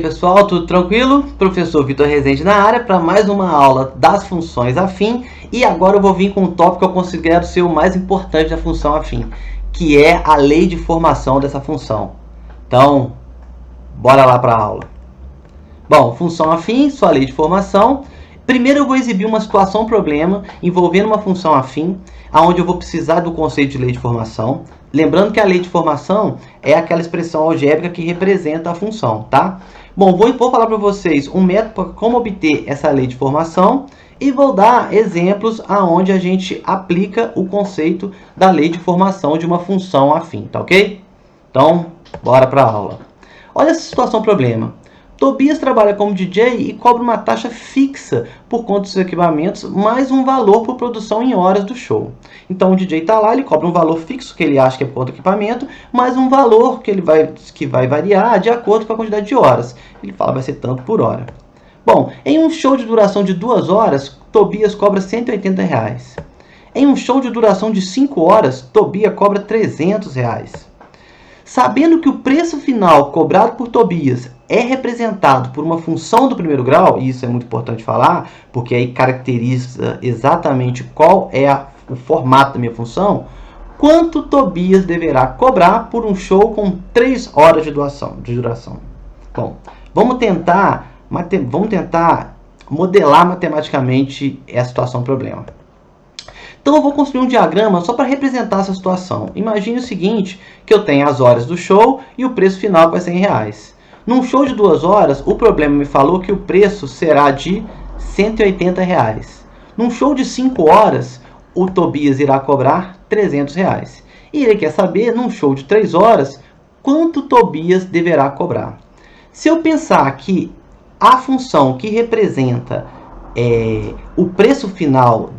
Pessoal, tudo tranquilo? Professor Vitor Rezende na área para mais uma aula das funções afim, e agora eu vou vir com um tópico que eu considero ser o mais importante da função afim, que é a lei de formação dessa função. Então, bora lá para a aula. Bom, função afim, sua lei de formação. Primeiro eu vou exibir uma situação problema envolvendo uma função afim, onde eu vou precisar do conceito de lei de formação. Lembrando que a lei de formação é aquela expressão algébrica que representa a função, tá? Bom, vou falar para vocês um método para como obter essa lei de formação e vou dar exemplos aonde a gente aplica o conceito da lei de formação de uma função afim, tá ok? Então, bora para a aula. Olha essa situação problema. Tobias trabalha como DJ e cobra uma taxa fixa por conta dos equipamentos, mais um valor por produção em horas do show. Então o DJ está lá, ele cobra um valor fixo que ele acha que é por conta do equipamento, mais um valor que vai variar de acordo com a quantidade de horas. Ele fala que vai ser tanto por hora. Bom, em um show de duração de 2 horas, Tobias cobra R$180. Em um show de duração de 5 horas, Tobias cobra R$300. Sabendo que o preço final cobrado por Tobias é representado por uma função do primeiro grau, e isso é muito importante falar, porque aí caracteriza exatamente qual é o formato da minha função, quanto Tobias deverá cobrar por um show com 3 horas de duração. Bom, vamos tentar modelar matematicamente essa situação problema. Então eu vou construir um diagrama só para representar essa situação. Imagine o seguinte, que eu tenho as horas do show e o preço final vai ser R$100. Num show de 2 horas, o problema me falou que o preço será de R$180. Num show de 5 horas, o Tobias irá cobrar R$300. E ele quer saber, num show de 3 horas, quanto Tobias deverá cobrar. Se eu pensar que a função que representa o preço final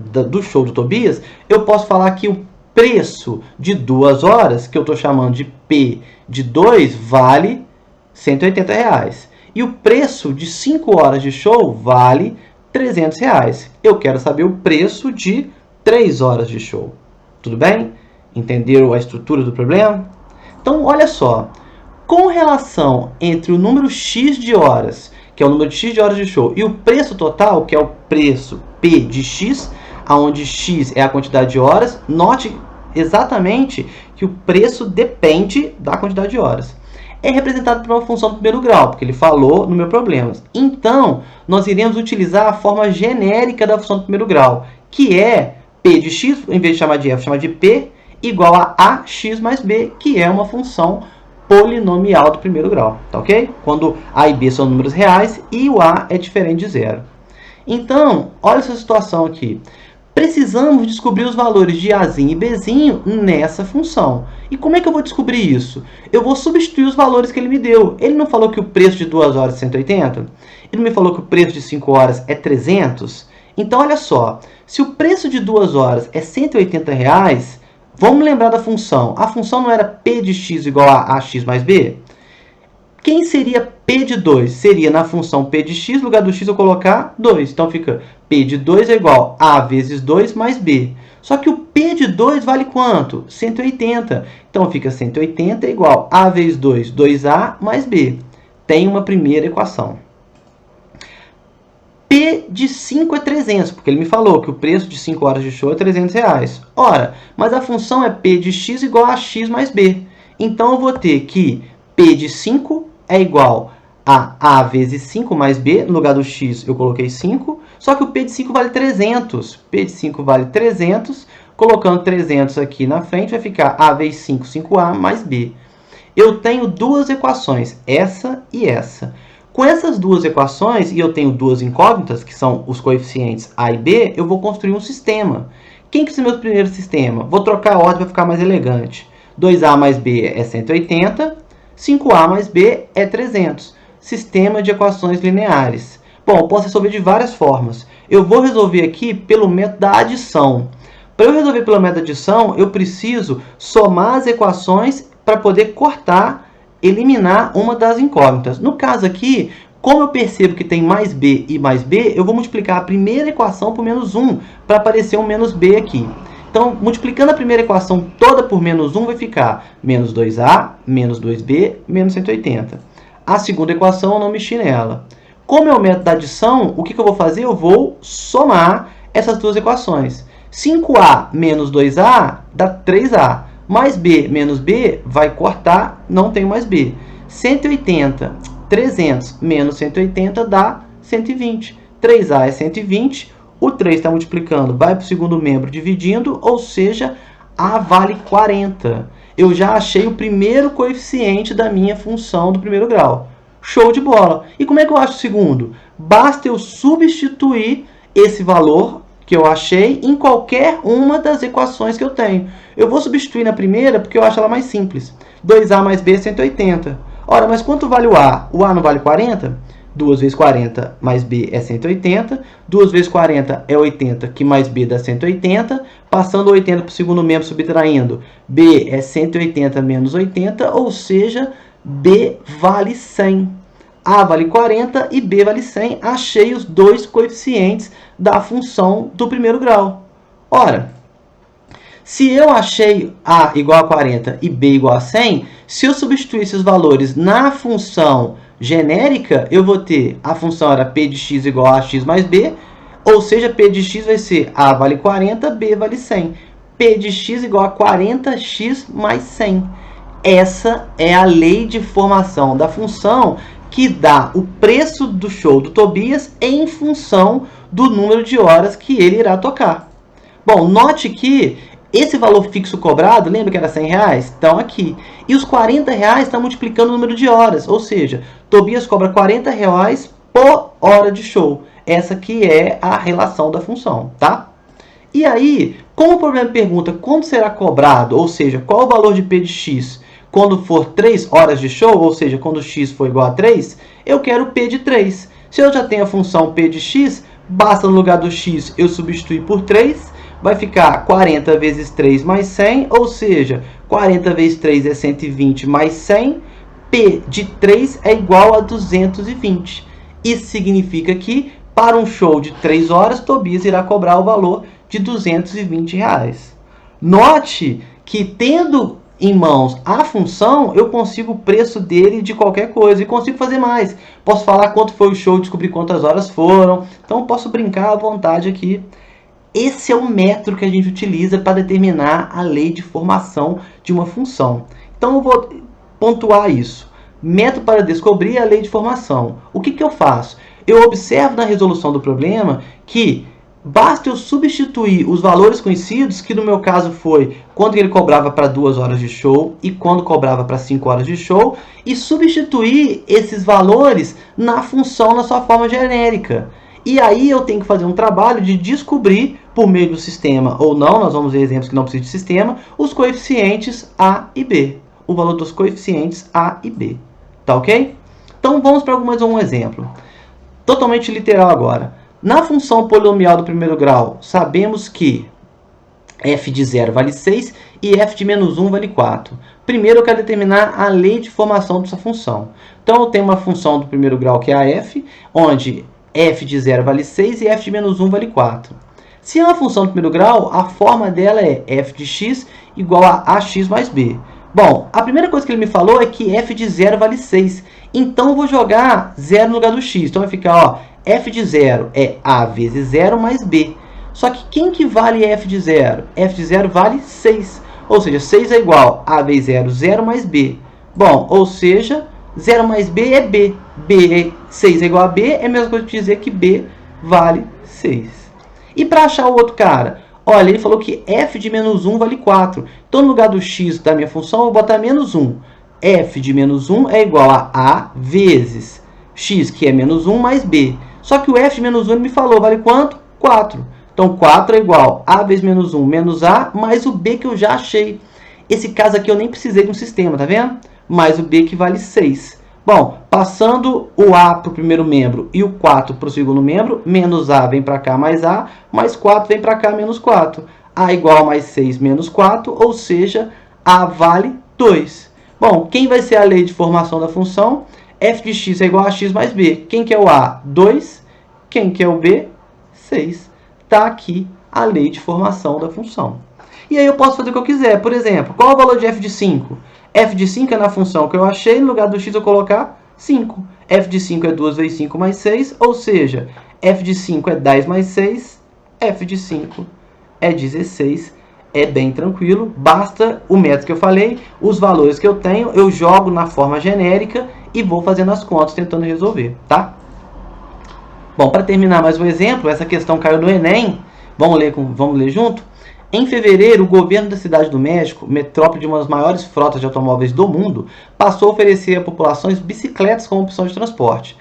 do show do Tobias, eu posso falar que o preço de 2 horas, que eu estou chamando de P de 2, vale R$180. E o preço de 5 horas de show vale R$300. Eu quero saber o preço de 3 horas de show. Tudo bem? Entenderam a estrutura do problema? Então, olha só. Com relação entre o número X de horas, que é o número de X de horas de show, e o preço total, que é o preço P de X, onde X é a quantidade de horas, note exatamente que o preço depende da quantidade de horas. É representado por uma função do primeiro grau, porque ele falou no meu problema. Então, nós iremos utilizar a forma genérica da função do primeiro grau, que é P de X, em vez de chamar de F, chamar de P, igual a AX mais B, que é uma função polinomial do primeiro grau, tá ok? Quando A e B são números reais e o A é diferente de zero. Então, olha essa situação aqui. Precisamos descobrir os valores de Azinho e Bzinho nessa função. E como é que eu vou descobrir isso? Eu vou substituir os valores que ele me deu. Ele não falou que o preço de 2 horas é 180? Ele me falou que o preço de 5 horas é 300? Então, olha só. Se o preço de 2 horas é R$180, vamos lembrar da função. A função não era P de x igual a AX mais B? Quem seria P de 2? Seria na função P de x, no lugar do x eu colocar 2. Então fica P de 2 é igual a vezes 2 mais B. Só que o P de 2 vale quanto? 180. Então fica 180 igual a vezes 2, 2A mais B. Tem uma primeira equação. P de 5 é 300, porque ele me falou que o preço de 5 horas de show é R$300. Ora, mas a função é P de x igual a x mais B. Então eu vou ter que P de 5 é igual a A vezes 5 mais B. No lugar do x eu coloquei 5. Só que o P de 5 vale 300. P de 5 vale 300. Colocando 300 aqui na frente vai ficar A vezes 5, 5A mais B. Eu tenho duas equações, essa e essa. Com essas duas equações, e eu tenho duas incógnitas, que são os coeficientes A e B, eu vou construir um sistema. Quem que é o meu primeiro sistema? Vou trocar a ordem para ficar mais elegante. 2A mais B é 180, 5A mais B é 300. Sistema de equações lineares. Bom, eu posso resolver de várias formas. Eu vou resolver aqui pelo método da adição. Para eu resolver pelo método da adição, eu preciso somar as equações para poder cortar, eliminar uma das incógnitas. No caso aqui, como eu percebo que tem mais B e mais B, eu vou multiplicar a primeira equação por menos 1 para aparecer um menos B aqui. Então, multiplicando a primeira equação toda por menos 1, vai ficar menos 2A, menos 2B, menos 180. A segunda equação eu não mexi nela. Como é o método da adição, o que eu vou fazer? Eu vou somar essas duas equações. 5a menos 2a dá 3a. Mais b menos b vai cortar, não tenho mais b. 180, 300 menos 180 dá 120. 3a é 120, o 3 está multiplicando, vai para o segundo membro dividindo, ou seja, a vale 40. Eu já achei o primeiro coeficiente da minha função do primeiro grau. Show de bola! E como é que eu acho o segundo? Basta eu substituir esse valor que eu achei em qualquer uma das equações que eu tenho. Eu vou substituir na primeira porque eu acho ela mais simples. 2a mais b é 180. Ora, mas quanto vale o a? O a não vale 40? 2 vezes 40 mais b é 180. 2 vezes 40 é 80, que mais b dá 180. Passando 80 para o segundo membro, subtraindo. b é 180 menos 80, ou seja, b vale 100. A vale 40 e b vale 100. Achei os dois coeficientes da função do primeiro grau. Ora, se eu achei a igual a 40 e b igual a 100, se eu substituir esses valores na função genérica, eu vou ter a função era p de x igual a x mais b, ou seja, p de x vai ser a vale 40, b vale 100. P de x igual a 40x mais 100. Essa é a lei de formação da função que dá o preço do show do Tobias em função do número de horas que ele irá tocar. Bom, note que esse valor fixo cobrado, lembra que era R$100? Estão aqui. E os R$40 estão multiplicando o número de horas, ou seja, Tobias cobra R$40 por hora de show. Essa aqui é a relação da função, tá? E aí, como o problema pergunta quanto será cobrado, ou seja, qual o valor de P de x quando for 3 horas de show, ou seja, quando x for igual a 3, eu quero P de 3. Se eu já tenho a função P de x, basta no lugar do x eu substituir por 3, vai ficar 40 vezes 3 mais 100, ou seja, 40 vezes 3 é 120 mais 100, P de 3 é igual a 220. Isso significa que, para um show de 3 horas, Tobias irá cobrar o valor de R$220. Note que, tendo em mãos a função, eu consigo o preço dele de qualquer coisa e consigo fazer mais. Posso falar quanto foi o show, descobrir quantas horas foram. Então, posso brincar à vontade aqui. Esse é o método que a gente utiliza para determinar a lei de formação de uma função. Então, eu vou pontuar isso. Método para descobrir a lei de formação. O que eu faço? Eu observo na resolução do problema que basta eu substituir os valores conhecidos, que no meu caso foi quando ele cobrava para 2 horas de show e quando cobrava para 5 horas de show, e substituir esses valores na função na sua forma genérica. E aí eu tenho que fazer um trabalho de descobrir, por meio do sistema ou não, nós vamos ver exemplos que não precisam de sistema, os coeficientes A e B. O valor dos coeficientes A e B. Tá ok? Então vamos para mais um exemplo. Totalmente literal agora. Na função polinomial do primeiro grau, sabemos que f de 0 vale 6 e f de menos 1 vale 4. Primeiro eu quero determinar a lei de formação dessa função. Então eu tenho uma função do primeiro grau que é a f, onde f de 0 vale 6 e f de menos 1 vale 4. Se é uma função do primeiro grau, a forma dela é f de x igual a ax mais b. Bom, a primeira coisa que ele me falou é que f de 0 vale 6. Então eu vou jogar 0 no lugar do x. Então vai ficar, ó, f de 0 é a vezes 0 mais b. Só que quem que vale f de 0? f de 0 vale 6. Ou seja, 6 é igual a vezes 0, 0 mais b. Bom, ou seja, 0 mais b é b. 6 é igual a b, é a mesma coisa que dizer que b vale 6. E para achar o outro cara? Olha, ele falou que f de menos 1 vale 4. Então, no lugar do x da minha função, eu vou botar menos 1. f de menos 1 é igual a vezes x, que é menos 1, mais b. Só que o f de menos 1 ele me falou, vale quanto? 4. Então, 4 é igual a vezes menos 1 menos a, mais o b que eu já achei. Esse caso aqui eu nem precisei de um sistema, tá vendo? Mais o b que vale 6. Bom, passando o a para o primeiro membro e o 4 para o segundo membro, menos a vem para cá mais a, mais 4 vem para cá menos 4. A igual a mais 6 menos 4, ou seja, a vale 2. Bom, quem vai ser a lei de formação da função? F de x é igual a x mais b. Quem que é o a? 2. Quem que é o b? 6. Está aqui a lei de formação da função. E aí eu posso fazer o que eu quiser. Por exemplo, qual é o valor de f de 5? F de 5 é na função que eu achei, no lugar do x eu colocar 5. f de 5 é 2 vezes 5 mais 6, ou seja, f de 5 é 10 mais 6, f de 5 é 16. É bem tranquilo, basta o método que eu falei, os valores que eu tenho, eu jogo na forma genérica e vou fazendo as contas tentando resolver, tá? Bom, para terminar mais um exemplo, essa questão caiu no Enem, vamos ler junto? Em fevereiro, o governo da Cidade do México, metrópole de uma das maiores frotas de automóveis do mundo, passou a oferecer a populações bicicletas como opção de transporte.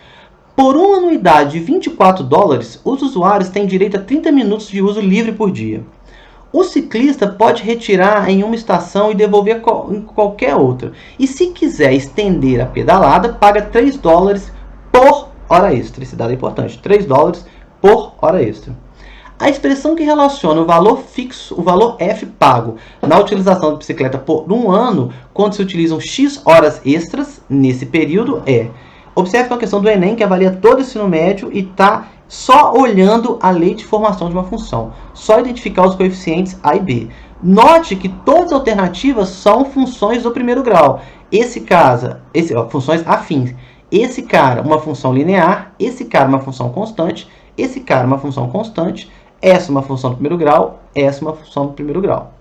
Por uma anuidade de $24, os usuários têm direito a 30 minutos de uso livre por dia. O ciclista pode retirar em uma estação e devolver em qualquer outra. E se quiser estender a pedalada, paga $3 por hora extra. Esse dado é importante, $3 por hora extra. A expressão que relaciona o valor fixo, o valor F pago na utilização da bicicleta por um ano, quando se utilizam X horas extras nesse período, é... Observe que é uma questão do Enem que avalia todo o ensino médio e está só olhando a lei de formação de uma função. Só identificar os coeficientes A e B. Note que todas as alternativas são funções do primeiro grau. Funções afins. Esse cara, uma função linear. Esse cara, uma função constante. Esse cara, uma função constante. Essa, uma função do primeiro grau. Essa, uma função do primeiro grau.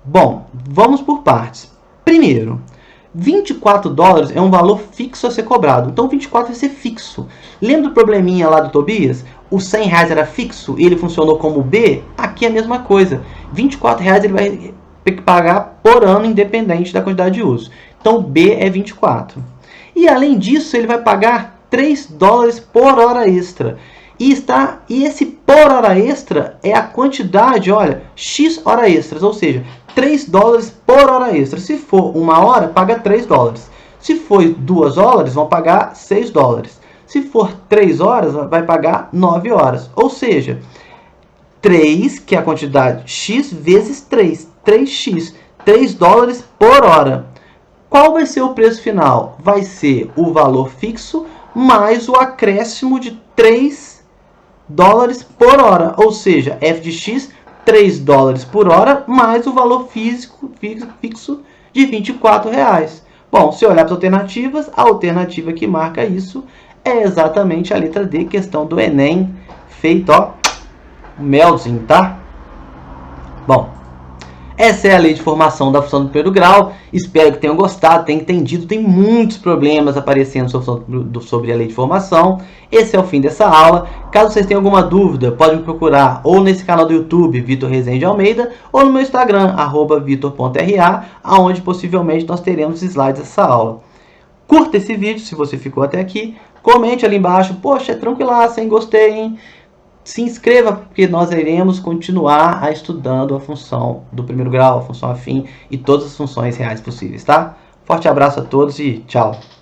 Bom, vamos por partes. Primeiro, $24 é um valor fixo a ser cobrado. Então, 24 vai ser fixo. Lembra do probleminha lá do Tobias? O R$100 era fixo e ele funcionou como B? Aqui é a mesma coisa. R$24 ele vai ter que pagar por ano, independente da quantidade de uso. Então, B é 24. E, além disso, ele vai pagar $3 por hora extra. E esse por hora extra é a quantidade, olha, X hora extras, ou seja, $3 por hora extra. Se for uma hora, paga $3. Se for 2 horas, vão pagar $6. Se for 3 horas, vai pagar 9 horas. Ou seja, 3, que é a quantidade X, vezes 3. 3x, $3 por hora. Qual vai ser o preço final? Vai ser o valor fixo mais o acréscimo de $3 por hora. Ou seja, f de x, $3 por hora, mais o valor fixo de R$24. Bom, se olhar para as alternativas, a alternativa que marca isso é exatamente a letra D, questão do Enem, feito, ó, melzinho, tá? Bom, essa é a lei de formação da função do primeiro grau. Espero que tenham gostado, tenham entendido. Tem muitos problemas aparecendo sobre a lei de formação. Esse é o fim dessa aula. Caso vocês tenham alguma dúvida, podem me procurar ou nesse canal do YouTube, Vitor Rezende Almeida, ou no meu Instagram, @vitor.ra, onde possivelmente nós teremos slides dessa aula. Curta esse vídeo se você ficou até aqui. Comente ali embaixo. Poxa, é tranquilaço, hein? Gostei, hein? Se inscreva, porque nós iremos continuar estudando a função do primeiro grau, a função afim e todas as funções reais possíveis, tá? Forte abraço a todos e tchau!